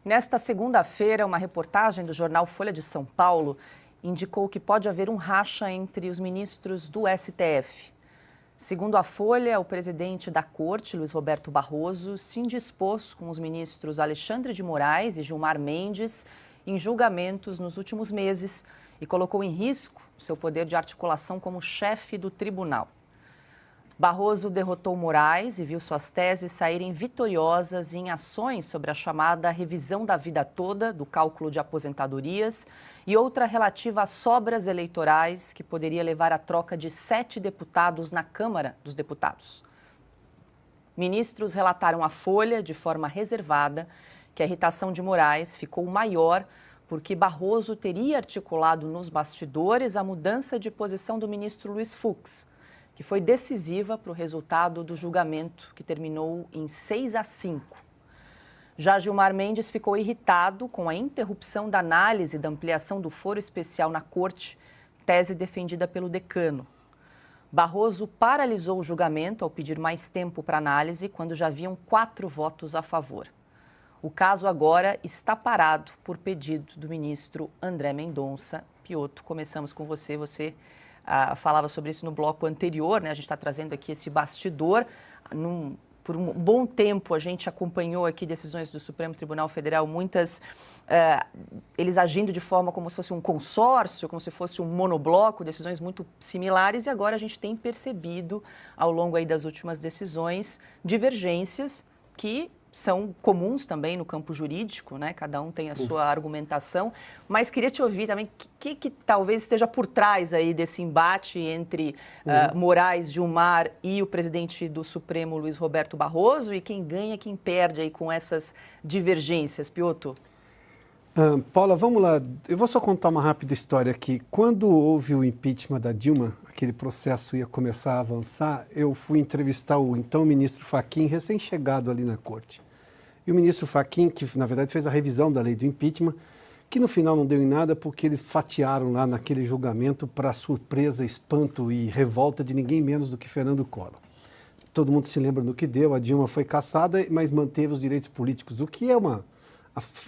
Nesta segunda-feira, uma reportagem do jornal Folha de São Paulo indicou que pode haver um racha entre os ministros do STF. Segundo a Folha, o presidente da Corte, Luiz Roberto Barroso, se indispôs com os ministros Alexandre de Moraes e Gilmar Mendes em julgamentos nos últimos meses e colocou em risco seu poder de articulação como chefe do tribunal. Barroso derrotou Moraes e viu suas teses saírem vitoriosas em ações sobre a chamada revisão da vida toda do cálculo de aposentadorias e outra relativa a sobras eleitorais que poderia levar à troca de 7 deputados na Câmara dos Deputados. Ministros relataram à Folha, de forma reservada, que a irritação de Moraes ficou maior porque Barroso teria articulado nos bastidores a mudança de posição do ministro Luiz Fux, que foi decisiva para o resultado do julgamento, que terminou em 6-5. Já Gilmar Mendes ficou irritado com a interrupção da análise da ampliação do foro especial na Corte, tese defendida pelo decano. Barroso paralisou o julgamento ao pedir mais tempo para análise, quando já haviam 4 votos a favor. O caso agora está parado por pedido do ministro André Mendonça. Piotto, começamos com você. Você falava sobre isso no bloco anterior, né? A gente está trazendo aqui esse bastidor. Por um bom tempo a gente acompanhou aqui decisões do Supremo Tribunal Federal, muitas eles agindo de forma como se fosse um consórcio, como se fosse um monobloco, decisões muito similares, e agora a gente tem percebido ao longo aí das últimas decisões divergências que são comuns também no campo jurídico, né? Cada um tem a sua argumentação, mas queria te ouvir também o que talvez esteja por trás aí desse embate entre Moraes, Gilmar e o presidente do Supremo, Luiz Roberto Barroso, e quem ganha, quem perde aí com essas divergências, Piotto? Paula, vamos lá. Eu vou só contar uma rápida história aqui. Quando houve o impeachment da Dilma, aquele processo ia começar a avançar, eu fui entrevistar o então ministro Fachin, recém-chegado ali na corte. E o ministro Fachin, que na verdade fez a revisão da lei do impeachment, que no final não deu em nada porque eles fatiaram lá naquele julgamento para surpresa, espanto e revolta de ninguém menos do que Fernando Collor. Todo mundo se lembra do que deu, a Dilma foi cassada, mas manteve os direitos políticos, o que é uma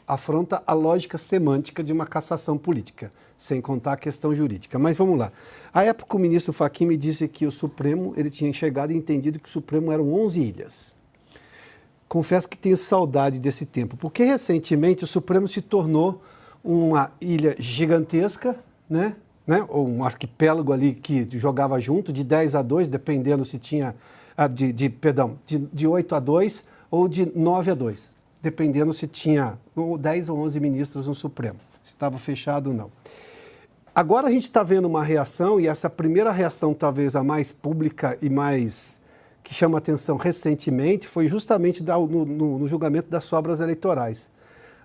afronta a lógica semântica de uma cassação política, sem contar a questão jurídica. Mas vamos lá. À época, o ministro Fachin me disse que o Supremo, ele tinha enxergado e entendido que o Supremo eram 11 ilhas. Confesso que tenho saudade desse tempo, porque recentemente o Supremo se tornou uma ilha gigantesca, né? Ou um arquipélago ali que jogava junto, de 10-2, dependendo se tinha, de 8-2 ou de 9-2. Dependendo se tinha 10 ou 11 ministros no Supremo, se estava fechado ou não. Agora a gente está vendo uma reação, e essa primeira reação, talvez a mais pública e mais que chama atenção recentemente, foi justamente no julgamento das sobras eleitorais.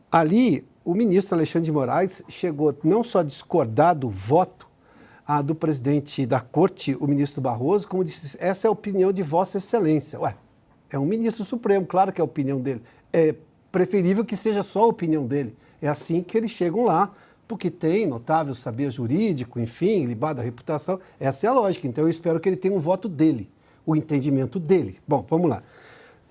Ali, o ministro Alexandre de Moraes chegou não só a discordar do voto do presidente da Corte, o ministro Barroso, como disse, essa é a opinião de Vossa Excelência. Ué, é um ministro supremo, claro que é a opinião dele. É preferível que seja só a opinião dele. É assim que eles chegam lá, porque tem notável saber jurídico, enfim, libado a reputação. Essa é a lógica. Então, eu espero que ele tenha um voto dele, o entendimento dele. Bom, vamos lá.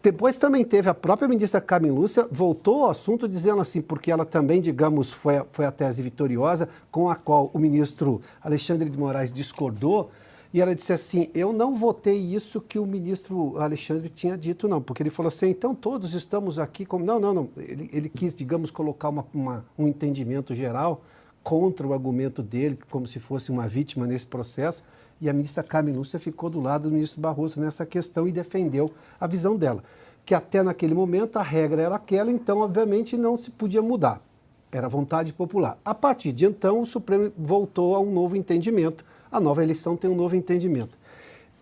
Depois também teve a própria ministra Carmen Lúcia, voltou ao assunto dizendo assim, porque ela também, digamos, foi a tese vitoriosa, com a qual o ministro Alexandre de Moraes discordou, e ela disse assim, eu não votei isso que o ministro Alexandre tinha dito, não. Porque ele falou assim, então todos estamos aqui como... Não. Ele quis, digamos, colocar um entendimento geral contra o argumento dele, como se fosse uma vítima nesse processo. E a ministra Carmen Lúcia ficou do lado do ministro Barroso nessa questão e defendeu a visão dela. Que até naquele momento a regra era aquela, então, obviamente, não se podia mudar. Era vontade popular. A partir de então, o Supremo voltou a um novo entendimento. A nova eleição tem um novo entendimento.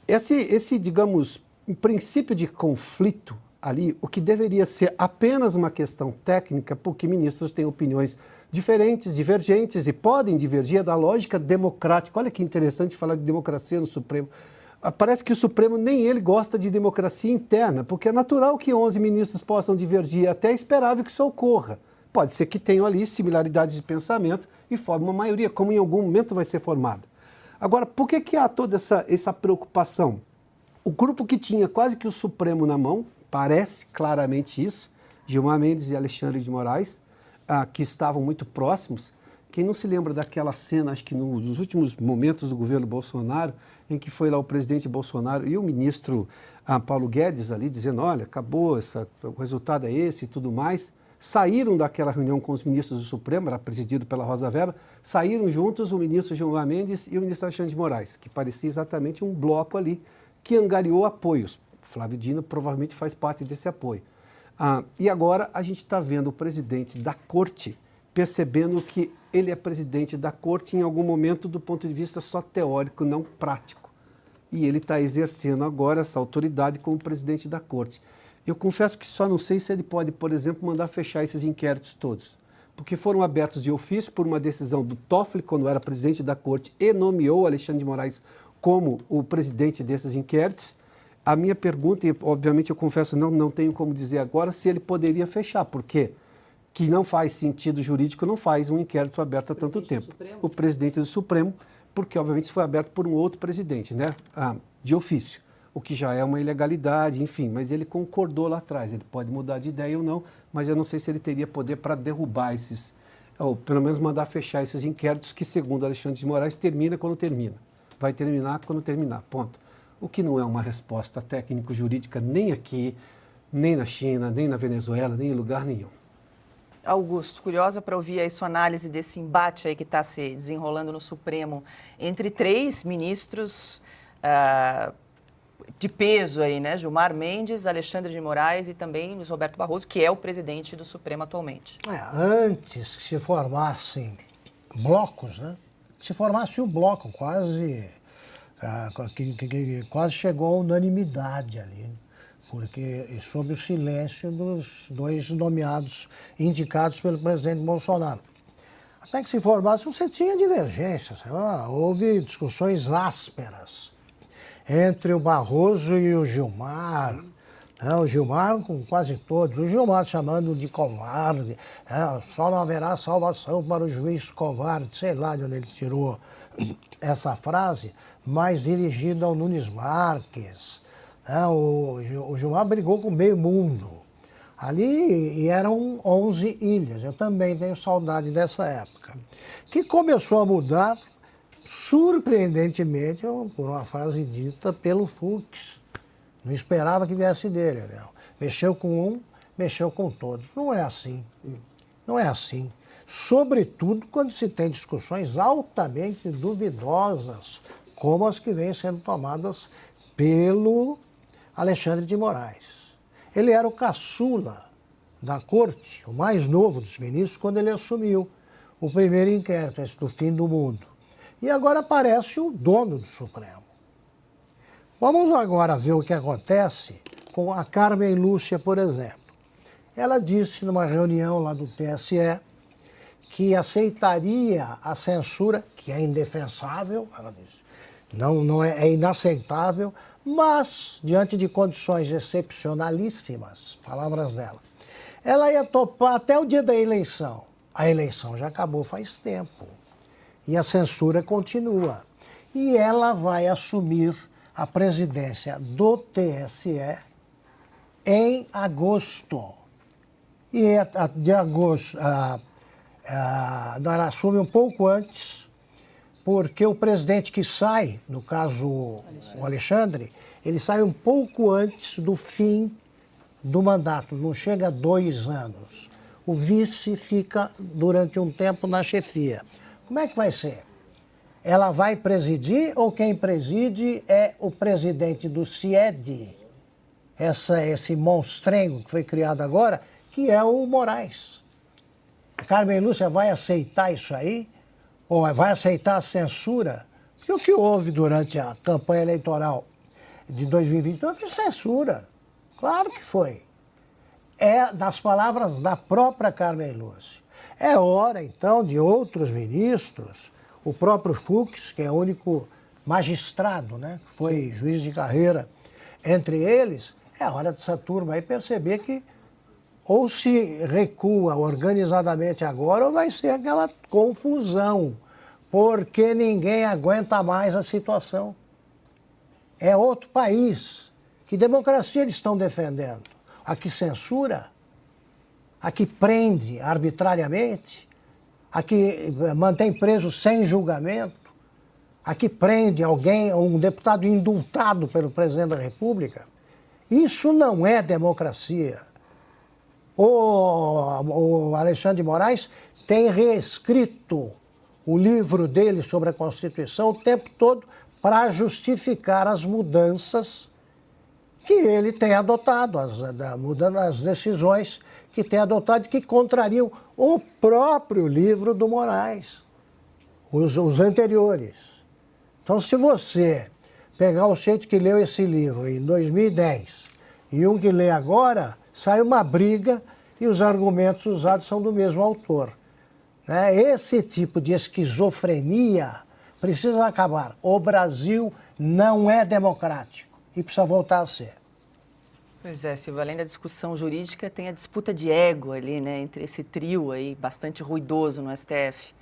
Esse, digamos, princípio de conflito ali, o que deveria ser apenas uma questão técnica, porque ministros têm opiniões diferentes, divergentes e podem divergir da lógica democrática. Olha que interessante falar de democracia no Supremo. Parece que o Supremo nem ele gosta de democracia interna, porque é natural que 11 ministros possam divergir, até é esperável que isso ocorra. Pode ser que tenham ali similaridades de pensamento e formem uma maioria, como em algum momento vai ser formada. Agora, por que há toda essa preocupação? O grupo que tinha quase que o Supremo na mão, parece claramente isso, Gilmar Mendes e Alexandre de Moraes, que estavam muito próximos. Quem não se lembra daquela cena, acho que nos últimos momentos do governo Bolsonaro, em que foi lá o presidente Bolsonaro e o ministro Paulo Guedes ali dizendo, olha, acabou, o resultado é esse e tudo mais. Saíram daquela reunião com os ministros do Supremo, era presidido pela Rosa Weber, saíram juntos o ministro Gilmar Mendes e o ministro Alexandre de Moraes, que parecia exatamente um bloco ali que angariou apoios. Flávio Dino provavelmente faz parte desse apoio. E agora a gente está vendo o presidente da corte percebendo que ele é presidente da corte em algum momento do ponto de vista só teórico, não prático. E ele está exercendo agora essa autoridade como presidente da corte. Eu confesso que só não sei se ele pode, por exemplo, mandar fechar esses inquéritos todos, porque foram abertos de ofício por uma decisão do Toffoli, quando era presidente da corte, e nomeou Alexandre de Moraes como o presidente desses inquéritos. A minha pergunta, e obviamente eu confesso, não tenho como dizer agora, se ele poderia fechar, porque que não faz sentido jurídico, não faz um inquérito aberto há tanto tempo. O presidente do Supremo, porque obviamente isso foi aberto por um outro presidente, né? De ofício, o que já é uma ilegalidade, enfim, mas ele concordou lá atrás, ele pode mudar de ideia ou não, mas eu não sei se ele teria poder para derrubar esses, ou pelo menos mandar fechar esses inquéritos que, segundo Alexandre de Moraes, termina quando termina. Vai terminar quando terminar, ponto. O que não é uma resposta técnico-jurídica nem aqui, nem na China, nem na Venezuela, nem em lugar nenhum. Augusto, curiosa para ouvir aí sua análise desse embate aí que está se desenrolando no Supremo entre três ministros de peso aí, né? Gilmar Mendes, Alexandre de Moraes e também Luiz Roberto Barroso, que é o presidente do Supremo atualmente. Antes que se formassem blocos, né? Se formasse um bloco quase chegou à unanimidade ali, porque sob o silêncio dos dois nomeados, indicados pelo presidente Bolsonaro. Até que se formasse, você tinha divergências, houve discussões ásperas entre o Barroso e o Gilmar, o Gilmar com quase todos, o Gilmar chamando de covarde, só não haverá salvação para o juiz covarde, sei lá de onde ele tirou essa frase, mas dirigida ao Nunes Marques. O Gilmar brigou com meio mundo. Ali eram 11 ilhas. Eu também tenho saudade dessa época. Que começou a mudar, surpreendentemente, por uma frase dita pelo Fux. Não esperava que viesse dele. Não. Mexeu com um, mexeu com todos. Não é assim. Não é assim. Sobretudo quando se tem discussões altamente duvidosas, como as que vêm sendo tomadas pelo Alexandre de Moraes. Ele era o caçula da corte, o mais novo dos ministros, quando ele assumiu o primeiro inquérito, esse do fim do mundo. E agora aparece o dono do Supremo. Vamos agora ver o que acontece com a Carmen Lúcia, por exemplo. Ela disse numa reunião lá do TSE que aceitaria a censura, que é indefensável, ela disse, é inaceitável, mas, diante de condições excepcionalíssimas, palavras dela, ela ia topar até o dia da eleição. A eleição já acabou faz tempo. E a censura continua. E ela vai assumir a presidência do TSE em agosto. E de agosto, ela assume um pouco antes, porque o presidente que sai, no caso o Alexandre, ele sai um pouco antes do fim do mandato, não chega a 2 anos. O vice fica durante um tempo na chefia. Como é que vai ser? Ela vai presidir ou quem preside é o presidente do CIED, esse monstrengo que foi criado agora, que é o Moraes. A Carmen Lúcia vai aceitar isso aí? Ou vai aceitar a censura? Porque o que houve durante a campanha eleitoral de 2022 foi censura. Claro que foi. É das palavras da própria Carmen Lúcia. É hora, então, de outros ministros, o próprio Fux, que é o único magistrado, né, que foi juiz de carreira, entre eles, é hora dessa turma aí perceber que ou se recua organizadamente agora ou vai ser aquela confusão, porque ninguém aguenta mais a situação. É outro país. Que democracia eles estão defendendo? A que censura? a que prende arbitrariamente, a que mantém preso sem julgamento, a que prende alguém, um deputado indultado pelo presidente da República. Isso não é democracia. O Alexandre de Moraes tem reescrito o livro dele sobre a Constituição o tempo todo para justificar as mudanças que ele tem adotado, mudando as decisões que tem adotado, que contrariam o próprio livro do Moraes, os anteriores. Então, se você pegar o sujeito que leu esse livro em 2010 e um que lê agora, sai uma briga e os argumentos usados são do mesmo autor. Esse tipo de esquizofrenia precisa acabar. O Brasil não é democrático e precisa voltar a ser. Pois é, Silvio, além da discussão jurídica, tem a disputa de ego ali, né, entre esse trio aí, bastante ruidoso no STF.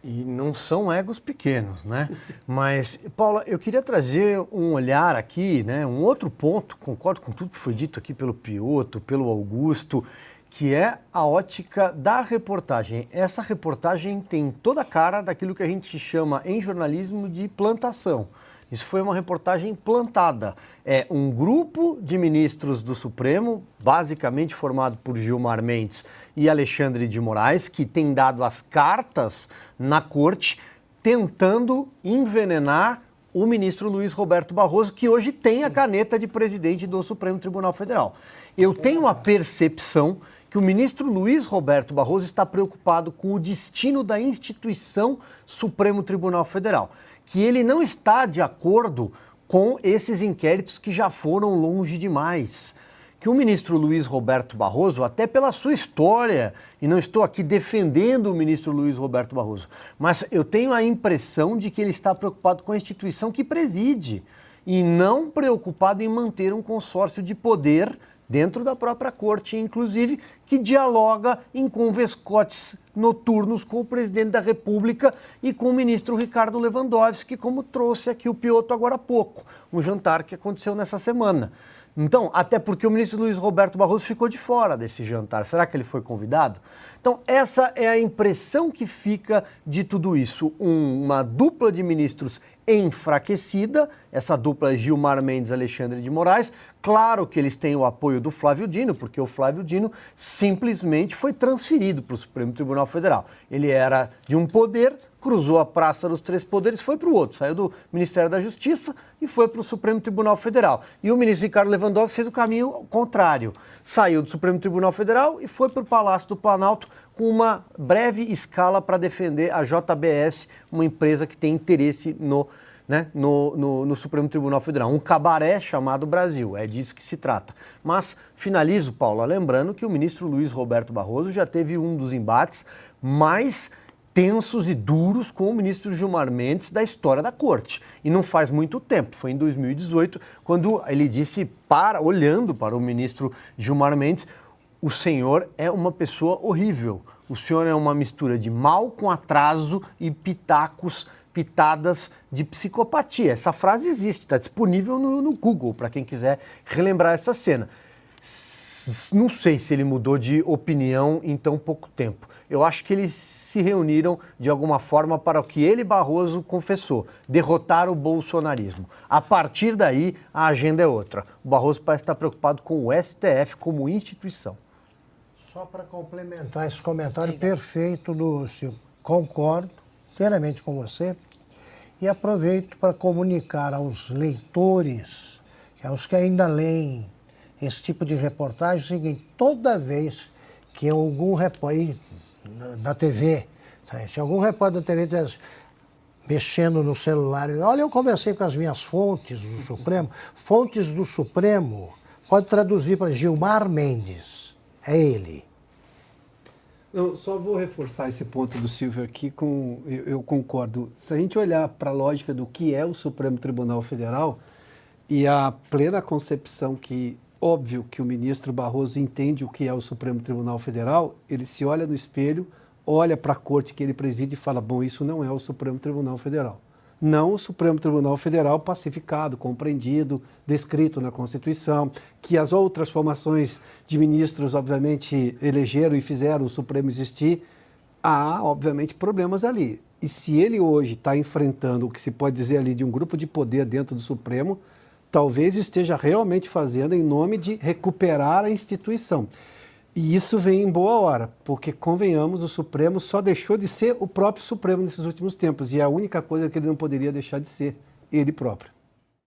E não são egos pequenos, né? Mas, Paula, eu queria trazer um olhar aqui, né? Um outro ponto, concordo com tudo que foi dito aqui pelo Piotto, pelo Augusto, que é a ótica da reportagem. Essa reportagem tem toda a cara daquilo que a gente chama em jornalismo de plantação. Isso foi uma reportagem plantada. É um grupo de ministros do Supremo, basicamente formado por Gilmar Mendes e Alexandre de Moraes, que tem dado as cartas na corte, tentando envenenar o ministro Luiz Roberto Barroso, que hoje tem a caneta de presidente do Supremo Tribunal Federal. Eu tenho a percepção que o ministro Luiz Roberto Barroso está preocupado com o destino da instituição Supremo Tribunal Federal, que ele não está de acordo com esses inquéritos que já foram longe demais. Que o ministro Luiz Roberto Barroso, até pela sua história, e não estou aqui defendendo o ministro Luiz Roberto Barroso, mas eu tenho a impressão de que ele está preocupado com a instituição que preside e não preocupado em manter um consórcio de poder dentro da própria corte, inclusive, que dialoga em converscotes noturnos com o presidente da República e com o ministro Ricardo Lewandowski, como trouxe aqui o Piotto agora há pouco, um jantar que aconteceu nessa semana. Então, até porque o ministro Luiz Roberto Barroso ficou de fora desse jantar. Será que ele foi convidado? Então, essa é a impressão que fica de tudo isso. Uma dupla de ministros enfraquecida, essa dupla Gilmar Mendes e Alexandre de Moraes. Claro que eles têm o apoio do Flávio Dino, porque o Flávio Dino simplesmente foi transferido para o Supremo Tribunal Federal. Ele era de um poder, cruzou a praça dos três poderes, foi para o outro, saiu do Ministério da Justiça e foi para o Supremo Tribunal Federal. E o ministro Ricardo Lewandowski fez o caminho contrário, saiu do Supremo Tribunal Federal e foi para o Palácio do Planalto com uma breve escala para defender a JBS, uma empresa que tem interesse no Supremo Tribunal Federal, um cabaré chamado Brasil, é disso que se trata. Mas finalizo, Paula, lembrando que o ministro Luiz Roberto Barroso já teve um dos embates mais tensos e duros com o ministro Gilmar Mendes da história da corte. E não faz muito tempo, foi em 2018, quando ele disse, olhando para o ministro Gilmar Mendes, o senhor é uma pessoa horrível, o senhor é uma mistura de mal com atraso e pitadas de psicopatia. Essa frase existe, está disponível no Google, para quem quiser relembrar essa cena. Não sei se ele mudou de opinião em tão pouco tempo. Eu acho que eles se reuniram de alguma forma para o que ele, Barroso, confessou, derrotar o bolsonarismo. A partir daí, a agenda é outra. O Barroso parece estar preocupado com o STF como instituição. Só para complementar esse comentário perfeito, Lúcio, concordo inteiramente com você e aproveito para comunicar aos leitores, aos que ainda leem esse tipo de reportagem, o seguinte: toda vez que algum repórter da TV, se algum repórter da TV estivesse mexendo no celular, olha, eu conversei com as minhas fontes do Supremo, fontes do Supremo, pode traduzir para Gilmar Mendes, é ele. Eu só vou reforçar esse ponto do Silvio aqui, eu concordo. Se a gente olhar para a lógica do que é o Supremo Tribunal Federal e a plena concepção que, óbvio que o ministro Barroso entende o que é o Supremo Tribunal Federal, ele se olha no espelho, olha para a corte que ele preside e fala, bom, isso não é o Supremo Tribunal Federal. não o Supremo Tribunal Federal pacificado, compreendido, descrito na Constituição, que as outras formações de ministros, obviamente, elegeram e fizeram o Supremo existir. Há, obviamente, problemas ali. E se ele hoje está enfrentando o que se pode dizer ali de um grupo de poder dentro do Supremo, talvez esteja realmente fazendo em nome de recuperar a instituição. E isso vem em boa hora, porque, convenhamos, o Supremo só deixou de ser o próprio Supremo nesses últimos tempos. E é a única coisa que ele não poderia deixar de ser, ele próprio.